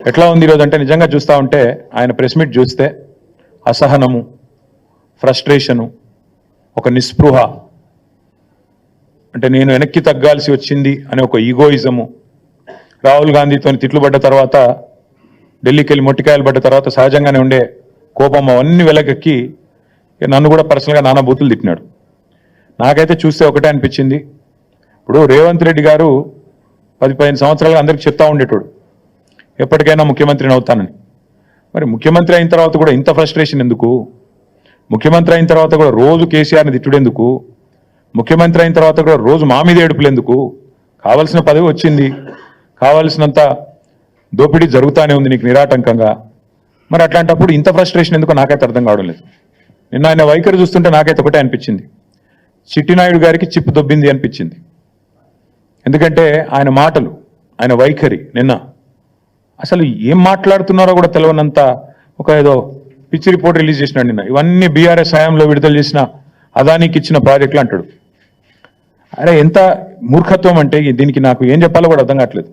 ఎట్లా ఉంది ఈరోజు అంటే నిజంగా చూస్తూ ఉంటే ఆయన ప్రెస్ మీట్ చూస్తే అసహనము, ఫ్రస్ట్రేషను, ఒక నిస్పృహ, అంటే నేను వెనక్కి తగ్గాల్సి వచ్చింది అనే ఒక ఈగోయిజము, రాహుల్ గాంధీతో తిట్లు పడ్డ తర్వాత, ఢిల్లీకి వెళ్ళి మొట్టికాయలు పడ్డ తర్వాత సహజంగానే ఉండే కోపం అవన్నీ వెలకెక్కి నన్ను కూడా పర్సనల్గా నానా బూతులు తిట్టినాడు. నాకైతే చూస్తే ఒకటే అనిపించింది, ఇప్పుడు రేవంత్ రెడ్డి గారు 10-15 సంవత్సరాలుగా అందరికి చెప్తా ఉండేటోడు ఎప్పటికైనా ముఖ్యమంత్రిని అవుతానని. మరి ముఖ్యమంత్రి అయిన తర్వాత కూడా ఇంత ఫ్రస్ట్రేషన్ ఎందుకు? ముఖ్యమంత్రి అయిన తర్వాత కూడా రోజు కేసీఆర్ని తిట్టుడెందుకు? ముఖ్యమంత్రి అయిన తర్వాత కూడా రోజు మా మీద ఏడుపులు ఎందుకు? కావాల్సిన పదవి వచ్చింది, కావాల్సినంత దోపిడీ జరుగుతూనే ఉంది నీకు నిరాటంకంగా. మరి అట్లాంటప్పుడు ఇంత ఫ్రస్ట్రేషన్ ఎందుకు నాకైతే అర్థం కావడం లేదు. నిన్న ఆయన వైఖరి చూస్తుంటే నాకైతే ఒకటే అనిపించింది, చిట్టినాయుడు గారికి చిప్పు దొబ్బింది అనిపించింది. ఎందుకంటే ఆయన మాటలు, ఆయన వైఖరి నిన్న అసలు ఏం మాట్లాడుతున్నారో కూడా తెలియనంత ఒక ఏదో పిచ్చి రిపోర్ట్ రిలీజ్ చేసినాడు నిన్న. ఇవన్నీ బీఆర్ఎస్ హయాంలో విడుదల చేసిన అదానికి ఇచ్చిన ప్రాజెక్టులు అంటాడు. అరే ఎంత మూర్ఖత్వం అంటే దీనికి నాకు ఏం చెప్పాలో కూడా అర్థం కావట్లేదు.